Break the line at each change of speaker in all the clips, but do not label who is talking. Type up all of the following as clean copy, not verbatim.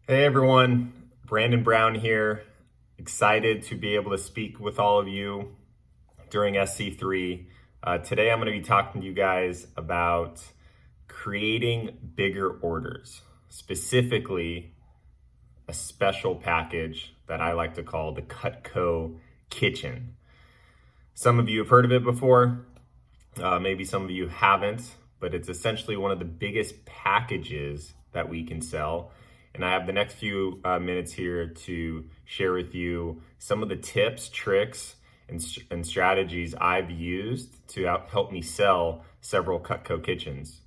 Hey everyone, Brandon Brown here. Excited to be able to speak with all of you during SC3. Today I'm going to be talking to you guys about creating bigger orders, specifically a special package that I like to call the Cutco Kitchen. Some of you have heard of it before, maybe some of you haven't, but it's essentially one of the biggest packages that we can sell. And I have the next few minutes here to share with you some of the tips, tricks, and strategies I've used to help me sell several Cutco kitchens.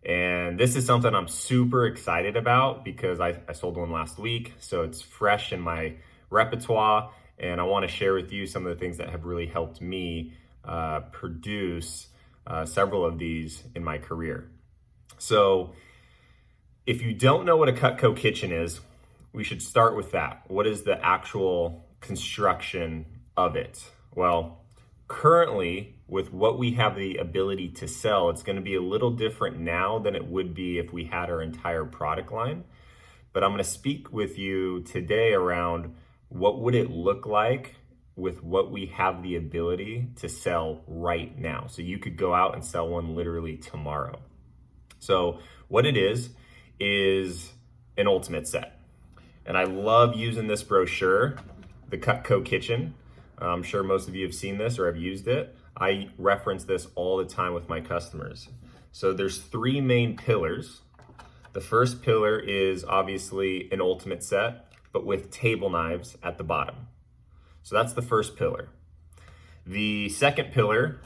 And this is something I'm super excited about because I sold one last week, so it's fresh in my repertoire. And I want to share with you some of the things that have really helped me produce several of these in my career. So if you don't know what a Cutco kitchen is, we should start with that. What is the actual construction of it? Well, currently, with what we have the ability to sell, it's going to be a little different now than it would be if we had our entire product line. But I'm going to speak with you today around what would it look like with what we have the ability to sell right now. So you could go out and sell one literally tomorrow. So what it is an ultimate set. And I love using this brochure, the Cutco Kitchen. I'm sure most of you have seen this or have used it. I reference this all the time with my customers. So there's three main pillars. The first pillar is obviously an ultimate set, but with table knives at the bottom. So that's the first pillar. The second pillar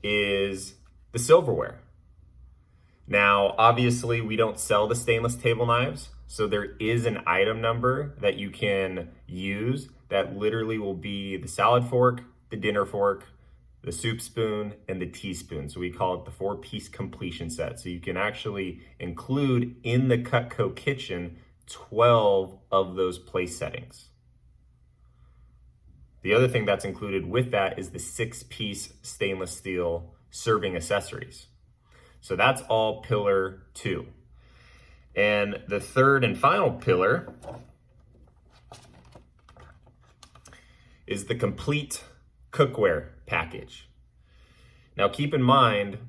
is the silverware. Now, obviously, we don't sell the stainless table knives, so there is an item number that you can use that literally will be the salad fork, the dinner fork, the soup spoon, and the teaspoon. So we call it the 4-piece completion set. So you can actually include in the Cutco Kitchen 12 of those place settings. The other thing that's included with that is the 6-piece stainless steel serving accessories. So that's all pillar 2. And the third and final pillar is the complete cookware package. Now keep in mind,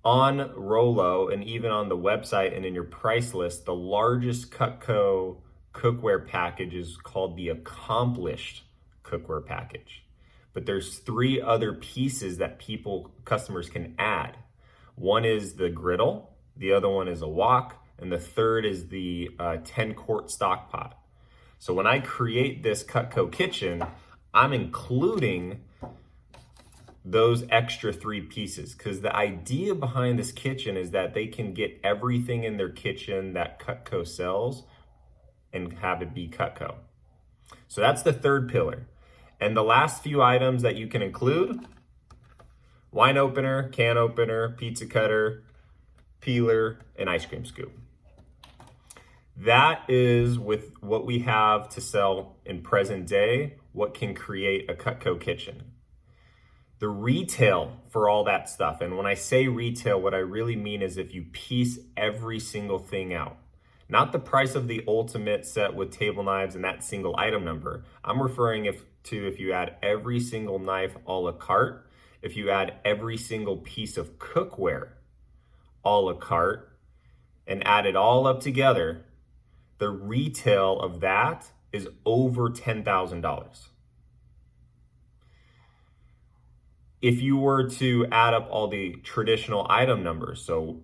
on Rollo and even on the website and in your price list, the largest Cutco cookware package is called the Accomplished cookware package. But there's 3 other pieces that customers can add. One is the griddle, the other one is a wok, and the third is the 10-quart stock pot. So when I create this Cutco Kitchen, I'm including those extra 3 pieces because the idea behind this kitchen is that they can get everything in their kitchen that Cutco sells and have it be Cutco. So that's the third pillar. And the last few items that you can include: wine opener, can opener, pizza cutter, peeler, and ice cream scoop. That is with what we have to sell in present day, what can create a Cutco kitchen. The retail for all that stuff, and when I say retail, what I really mean is if you piece every single thing out, not the price of the ultimate set with table knives and that single item number. I'm referring to if you add every single knife a la carte, if you add every single piece of cookware a la carte and add it all up together, the retail of that is over $10,000. If you were to add up all the traditional item numbers, so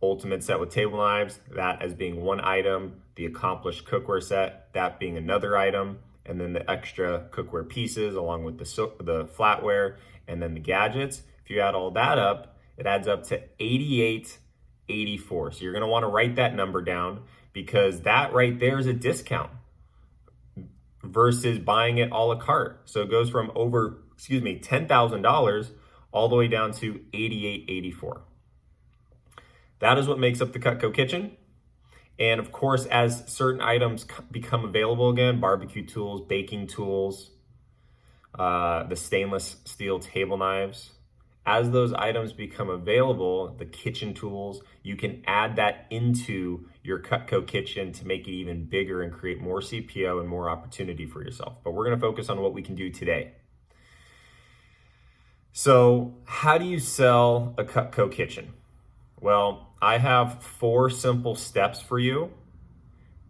ultimate set with table knives, that as being one item, the accomplished cookware set, that being another item, and then the extra cookware pieces along with the flatware and then the gadgets, if you add all that up, it adds up to $88.84. So you're going to want to write that number down because that right there is a discount versus buying it a la carte. So it goes from over, $10,000 all the way down to $88.84. That is what makes up the Cutco Kitchen. And of course, as certain items become available again, barbecue tools, baking tools, the stainless steel table knives, as those items become available, the kitchen tools, you can add that into your Cutco kitchen to make it even bigger and create more CPO and more opportunity for yourself. But we're going to focus on what we can do today. So, how do you sell a Cutco kitchen? Well, I have 4 simple steps for you.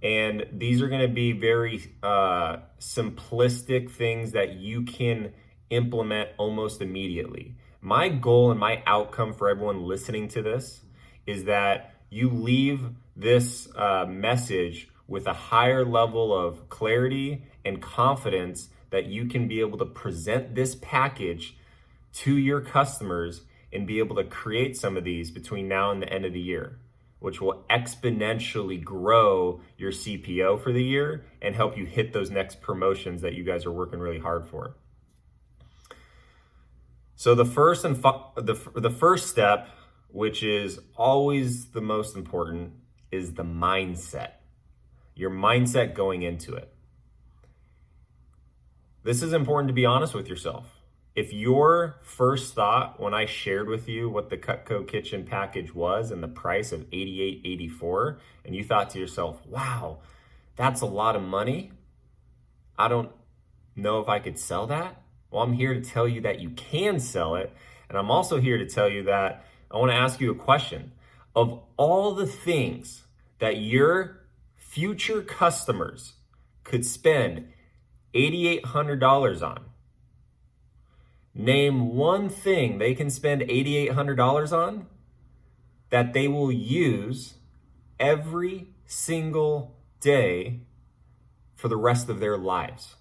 And these are going to be very simplistic things that you can implement almost immediately. My goal and my outcome for everyone listening to this is that you leave this message with a higher level of clarity and confidence that you can be able to present this package to your customers and be able to create some of these between now and the end of the year, which will exponentially grow your CPO for the year and help you hit those next promotions that you guys are working really hard for. So the first step, which is always the most important, is the mindset. Your mindset going into it. This is important to be honest with yourself. If your first thought when I shared with you what the Cutco kitchen package was and the price of $88.84, and you thought to yourself, wow, that's a lot of money, I don't know if I could sell that. Well, I'm here to tell you that you can sell it. And I'm also here to tell you that I want to ask you a question. Of all the things that your future customers could spend $8,800 on, name one thing they can spend $8,800 on that they will use every single day for the rest of their lives.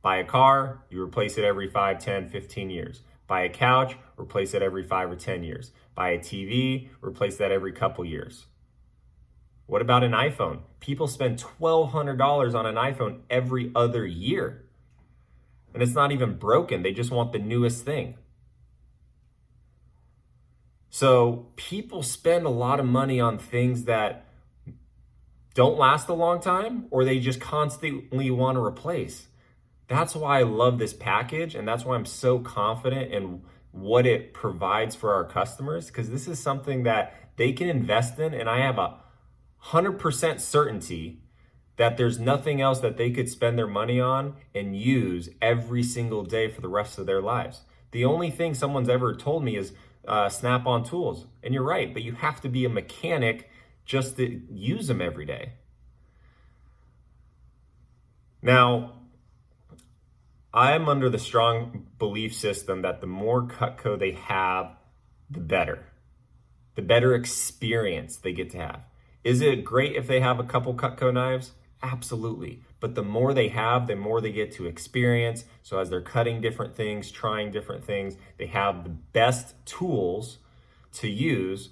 Buy a car, you replace it every 5, 10, 15 years. Buy a couch, replace it every 5 or 10 years. Buy a TV, replace that every couple years. What about an iPhone? People spend $1,200 on an iPhone every other year. And it's not even broken. They just want the newest thing. So people spend a lot of money on things that don't last a long time, or they just constantly want to replace. That's why I love this package, and that's why I'm so confident in what it provides for our customers, because this is something that they can invest in, and I have 100% certainty that there's nothing else that they could spend their money on and use every single day for the rest of their lives. The only thing someone's ever told me is Snap-on tools. And you're right, but you have to be a mechanic just to use them every day. Now, I'm under the strong belief system that the more Cutco they have, the better. The better experience they get to have. Is it great if they have a couple Cutco knives? Absolutely. But the more they have, the more they get to experience. So as they're cutting different things, trying different things, they have the best tools to use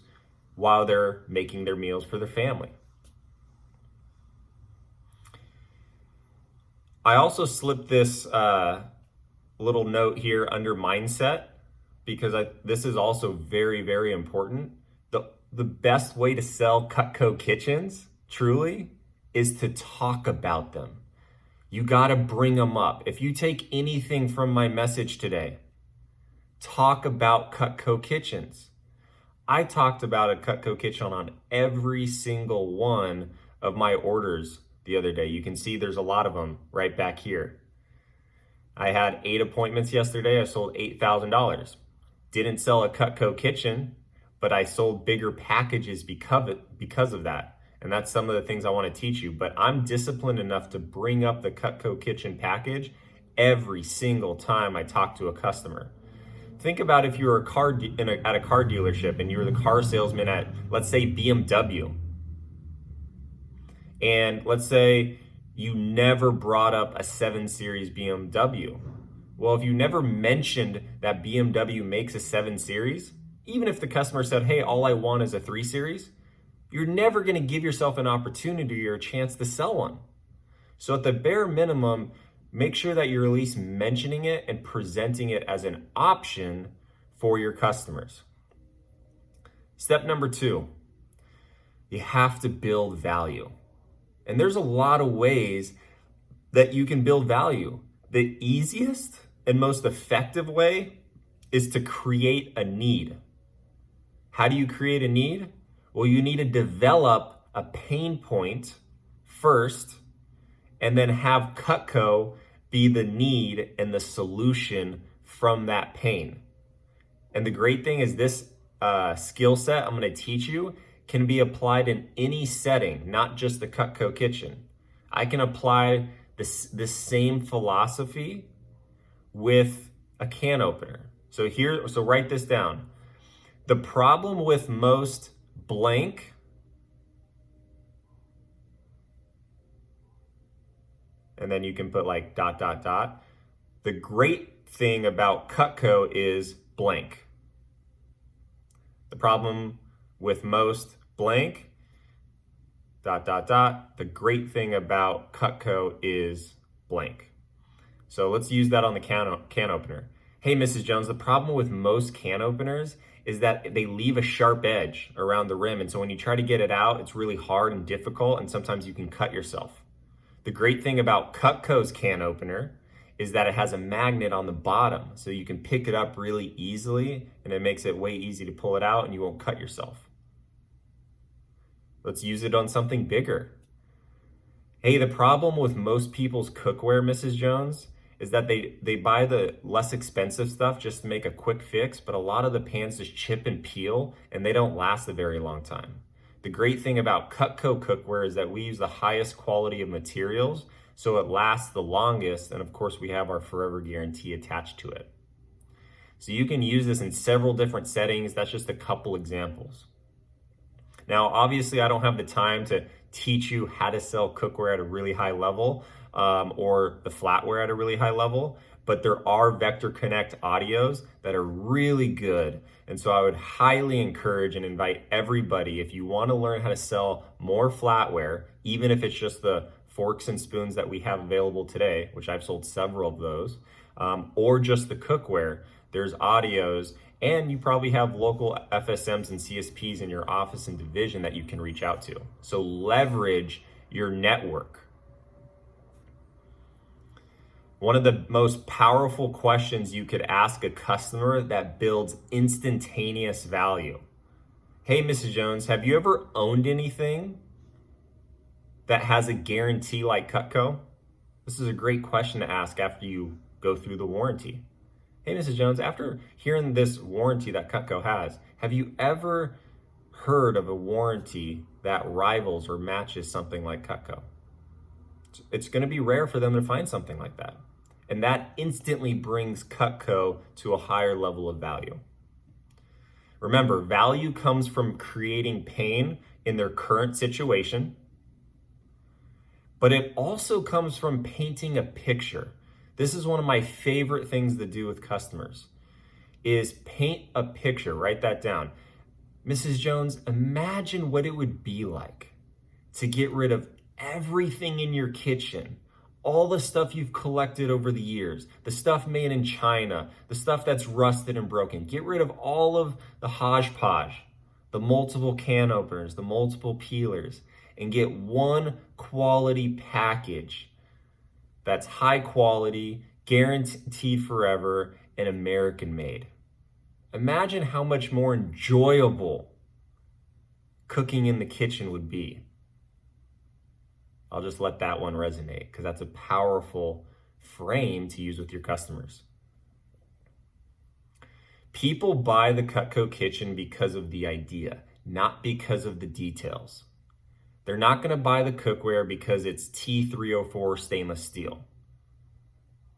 while they're making their meals for their family. I also slipped this little note here under mindset because this is also very, very important. The best way to sell Cutco kitchens, truly, is to talk about them. You gotta bring them up. If you take anything from my message today, talk about Cutco kitchens. I talked about a Cutco kitchen on every single one of my orders the other day. You can see there's a lot of them right back here. I had 8 appointments yesterday. I sold $8,000. Didn't sell a Cutco kitchen, but I sold bigger packages because of that. And that's some of the things I want to teach you. But I'm disciplined enough to bring up the Cutco kitchen package every single time I talk to a customer. Think about if you were at a car dealership and you were the car salesman at, let's say, BMW. And let's say you never brought up a 7 Series BMW. Well, if you never mentioned that BMW makes a 7 Series, even if the customer said, hey, all I want is a 3 Series, you're never going to give yourself an opportunity or a chance to sell one. So at the bare minimum, make sure that you're at least mentioning it and presenting it as an option for your customers. Step number 2, you have to build value. And there's a lot of ways that you can build value. The easiest and most effective way is to create a need. How do you create a need? Well, you need to develop a pain point first and then have Cutco be the need and the solution from that pain. And the great thing is this skill set I'm going to teach you can be applied in any setting, not just the Cutco kitchen. I can apply this same philosophy with a can opener. So write this down. The problem with most blank and then you can put like ... The great thing about Cutco is blank. The problem with most blank ... The great thing about Cutco is blank. So let's use that on the can opener. Hey, Mrs. Jones, the problem with most can openers is that they leave a sharp edge around the rim. And so when you try to get it out, it's really hard and difficult, and sometimes you can cut yourself. The great thing about Cutco's can opener is that it has a magnet on the bottom, so you can pick it up really easily, and it makes it way easy to pull it out and you won't cut yourself. Let's use it on something bigger. Hey, the problem with most people's cookware, Mrs. Jones, is that they buy the less expensive stuff just to make a quick fix, but a lot of the pans just chip and peel and they don't last a very long time. The great thing about Cutco cookware is that we use the highest quality of materials, so it lasts the longest, and of course we have our forever guarantee attached to it. So you can use this in several different settings. That's just a couple examples. Now, obviously I don't have the time to teach you how to sell cookware at a really high level, or the flatware at a really high level, but there are Vector Connect audios that are really good. And so I would highly encourage and invite everybody, if you want to learn how to sell more flatware, even if it's just the forks and spoons that we have available today, which I've sold several of those, or just the cookware, there's audios, and you probably have local FSMs and CSPs in your office and division that you can reach out to. So leverage your network. One of the most powerful questions you could ask a customer that builds instantaneous value. Hey, Mrs. Jones, have you ever owned anything that has a guarantee like Cutco? This is a great question to ask after you go through the warranty. Hey, Mrs. Jones, after hearing this warranty that Cutco has, have you ever heard of a warranty that rivals or matches something like Cutco? It's going to be rare for them to find something like that. And that instantly brings Cutco to a higher level of value. Remember, value comes from creating pain in their current situation, but it also comes from painting a picture. This is one of my favorite things to do with customers, is paint a picture. Write that down. Mrs. Jones, imagine what it would be like to get rid of everything in your kitchen, all the stuff you've collected over the years, the stuff made in China, the stuff that's rusted and broken. Get rid of all of the hodgepodge, the multiple can openers, the multiple peelers, and get one quality package that's high quality, guaranteed forever, and American made. Imagine how much more enjoyable cooking in the kitchen would be. I'll just let that one resonate because that's a powerful frame to use with your customers. People buy the Cutco kitchen because of the idea, not because of the details. They're not going to buy the cookware because it's T304 stainless steel.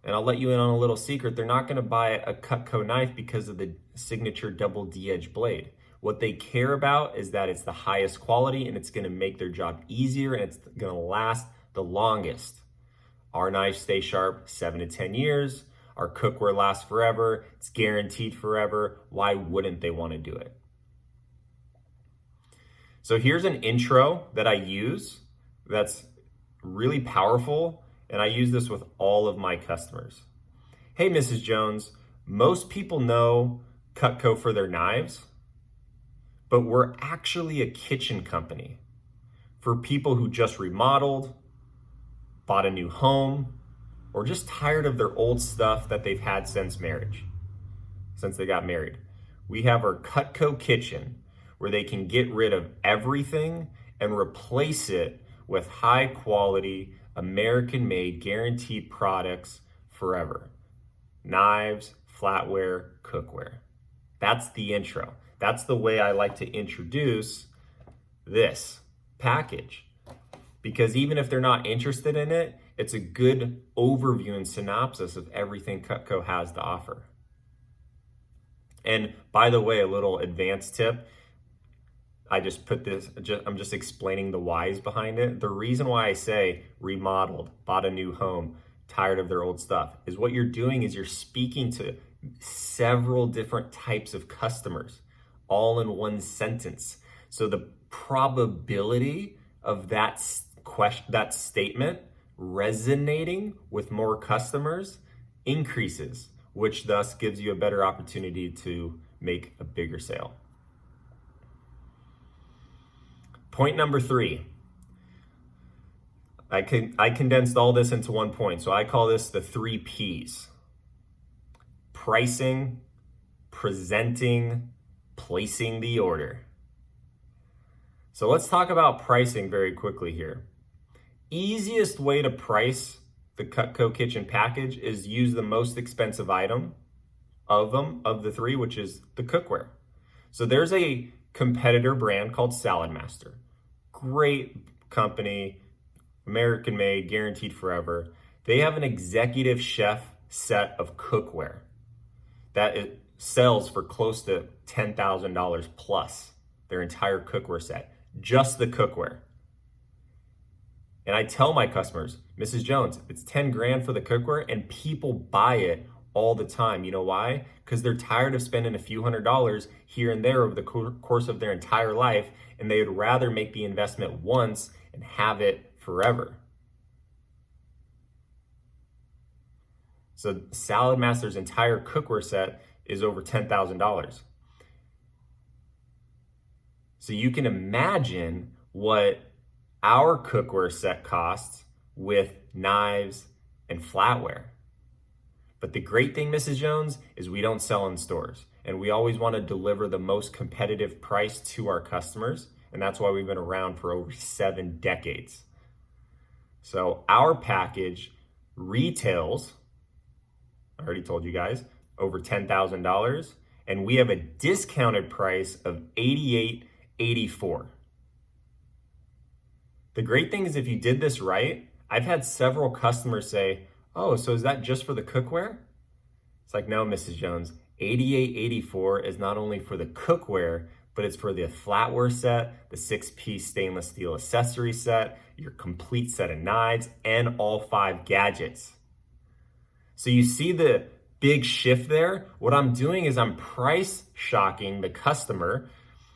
And I'll let you in on a little secret. They're not going to buy a Cutco knife because of the signature double D-edge blade. What they care about is that it's the highest quality and it's going to make their job easier and it's going to last the longest. Our knives stay sharp 7 to 10 years. Our cookware lasts forever. It's guaranteed forever. Why wouldn't they want to do it? So here's an intro that I use that's really powerful, and I use this with all of my customers. Hey, Mrs. Jones, most people know Cutco for their knives, but we're actually a kitchen company for people who just remodeled, bought a new home, or just tired of their old stuff that they've had since marriage, since they got married. We have our Cutco kitchen, where they can get rid of everything and replace it with high quality, American made, guaranteed products forever. Knives, flatware, cookware. That's the intro. That's the way I like to introduce this package. Because even if they're not interested in it, it's a good overview and synopsis of everything Cutco has to offer. And by the way, a little advanced tip, I just put this, I'm just explaining the whys behind it. The reason why I say remodeled, bought a new home, tired of their old stuff, is what you're doing is you're speaking to several different types of customers all in one sentence. So the probability of that statement resonating with more customers increases, which thus gives you a better opportunity to make a bigger sale. Point number 3. I condensed all this into one point. So I call this the 3 Ps. Pricing, presenting, placing the order. So let's talk about pricing very quickly here. Easiest way to price the Cutco kitchen package is use the most expensive item of the 3, which is the cookware. So there's a competitor brand called Salad Master. Great company, American made, guaranteed forever. They have an executive chef set of cookware that it sells for close to $10,000 plus, their entire cookware set, just the cookware. And I tell my customers, Mrs. Jones, it's 10 grand for the cookware, and people buy it all the time. You know why? Because they're tired of spending a few $100s here and there over the course of their entire life, and they would rather make the investment once and have it forever. So Salad Master's entire cookware set is over $10,000. So you can imagine what our cookware set costs with knives and flatware. But the great thing, Mrs. Jones, is we don't sell in stores, and we always want to deliver the most competitive price to our customers, and that's why we've been around for over 7 decades. So our package retails, I already told you guys, over $10,000, and we have a discounted price of $88.84. The great thing is if you did this right, I've had several customers say, oh, so is that just for the cookware? It's like, no, Mrs. Jones, $88.84 is not only for the cookware, but it's for the flatware set, the 6-piece stainless steel accessory set, your complete set of knives, and all 5 gadgets. So you see the big shift there? What I'm doing is I'm price shocking the customer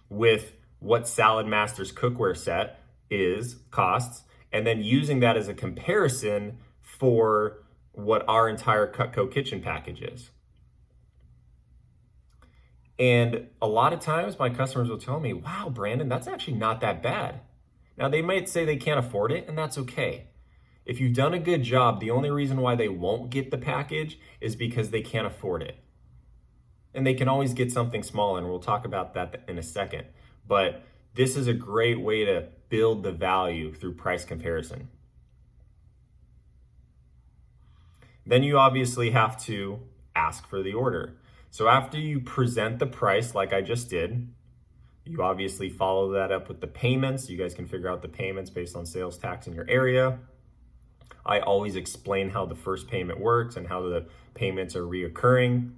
with what Salad Master's cookware set costs, and then using that as a comparison for what our entire Cutco kitchen package is. And a lot of times my customers will tell me, wow, Brandon, that's actually not that bad. Now they might say they can't afford it, and that's okay. If you've done a good job, the only reason why they won't get the package is because they can't afford it. And they can always get something smaller, and we'll talk about that in a second. But this is a great way to build the value through price comparison. Then you obviously have to ask for the order. So after you present the price like I just did, you obviously follow that up with the payments. You guys can figure out the payments based on sales tax in your area. I always explain how the first payment works and how the payments are reoccurring.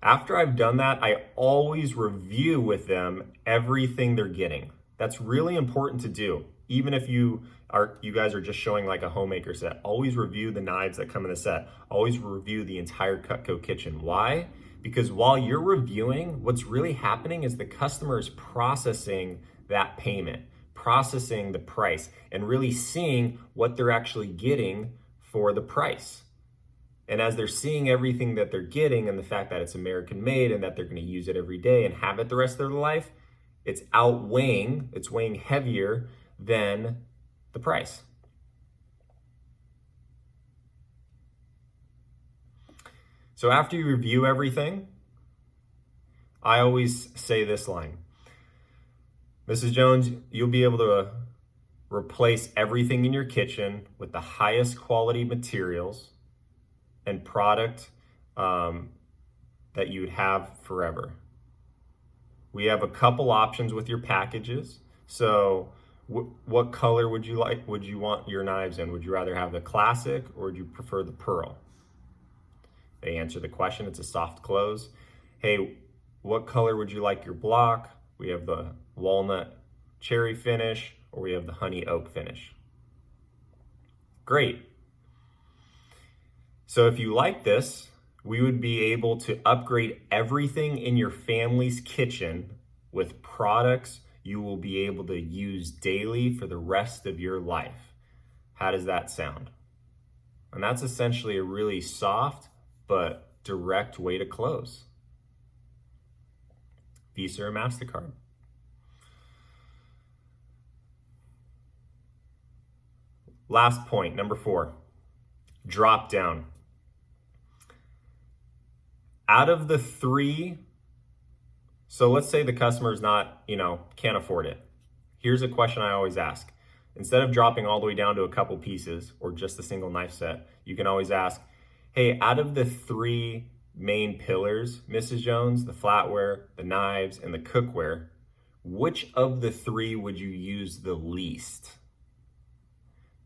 After I've done that, I always review with them everything they're getting. That's really important to do. Even if you guys are just showing like a homemaker set, always review the knives that come in the set. Always review the entire Cutco kitchen. Why? Because while you're reviewing, what's really happening is the customer is processing that payment, processing the price, and really seeing what they're actually getting for the price. And as they're seeing everything that they're getting and the fact that it's American made and that they're going to use it every day and have it the rest of their life, it's weighing heavier than the price. So after you review everything, I always say this line: Mrs. Jones, you'll be able to replace everything in your kitchen with the highest quality materials and product that you would have forever. We have a couple options with your packages. So what color would you like? Would you want your knives in? Would you rather have the classic or would you prefer the pearl? They answer the question. It's a soft close. Hey, what color would you like your block? We have the walnut cherry finish, or we have the honey oak finish. Great. So if you like this, we would be able to upgrade everything in your family's kitchen with products you will be able to use daily for the rest of your life. How does that sound? And that's essentially a really soft but direct way to close. Visa or MasterCard. Last point, number 4, drop down. Out of the 3, so let's say the customer is not, can't afford it. Here's a question I always ask. Instead of dropping all the way down to a couple pieces or just a single knife set, you can always ask, hey, out of the 3 main pillars, Mrs. Jones, the flatware, the knives, and the cookware, which of the 3 would you use the least?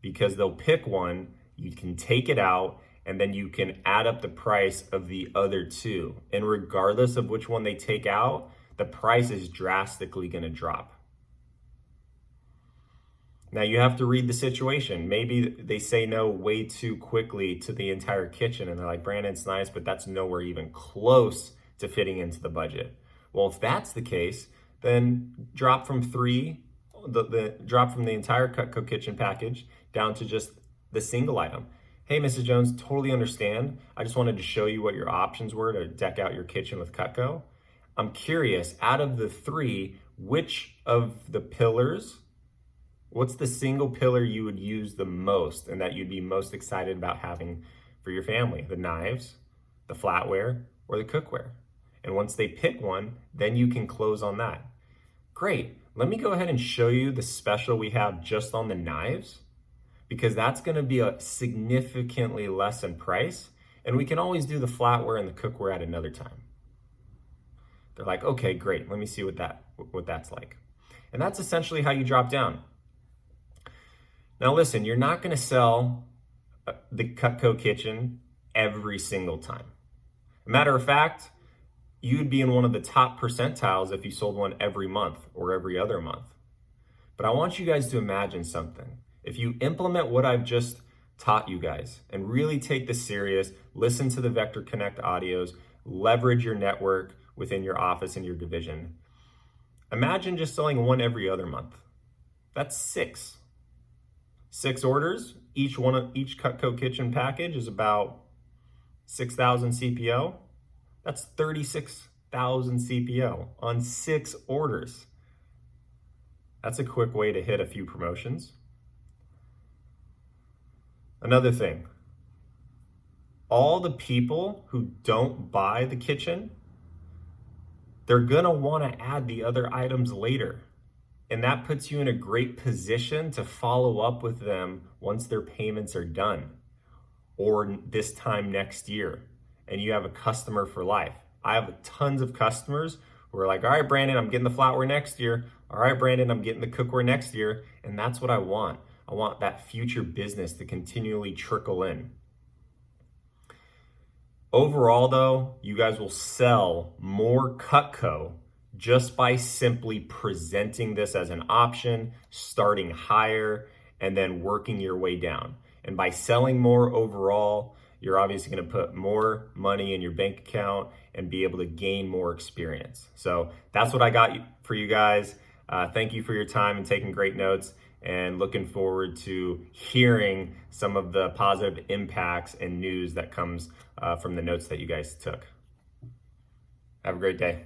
Because they'll pick one, you can take it out, and then you can add up the price of the other 2. And regardless of which one they take out, the price is drastically gonna drop. Now you have to read the situation. Maybe they say no way too quickly to the entire kitchen and they're like, Brandon, it's nice, but that's nowhere even close to fitting into the budget. Well, if that's the case, then drop from 3, drop from the entire Cutco kitchen package down to just the single item. Hey, Mrs. Jones, totally understand. I just wanted to show you what your options were to deck out your kitchen with Cutco. I'm curious, out of the 3, which of the pillars, what's the single pillar you would use the most and that you'd be most excited about having for your family? The knives, the flatware, or the cookware? And once they pick one, then you can close on that. Great, let me go ahead and show you the special we have just on the knives, because that's gonna be a significantly less in price, and we can always do the flatware and the cookware at another time. They're like, okay, great, let me see what that's like. And that's essentially how you drop down. Now listen, you're not gonna sell the Cutco kitchen every single time. Matter of fact, you'd be in one of the top percentiles if you sold one every month or every other month. But I want you guys to imagine something. If you implement what I've just taught you guys and really take this serious, listen to the Vector Connect audios, leverage your network within your office and your division. Imagine just selling one every other month. That's 6. 6 orders, each Cutco kitchen package is about 6,000 CPO. That's 36,000 CPO on 6 orders. That's a quick way to hit a few promotions. Another thing, all the people who don't buy the kitchen, they're gonna wanna add the other items later. And that puts you in a great position to follow up with them once their payments are done or this time next year. And you have a customer for life. I have tons of customers who are like, all right, Brandon, I'm getting the flatware next year. All right, Brandon, I'm getting the cookware next year. And that's what I want. I want that future business to continually trickle in. Overall though, you guys will sell more Cutco just by simply presenting this as an option, starting higher, and then working your way down. And by selling more overall, you're obviously gonna put more money in your bank account and be able to gain more experience. So that's what I got for you guys. Thank you for your time and taking great notes, and looking forward to hearing some of the positive impacts and news that comes from the notes that you guys took. Have a great day.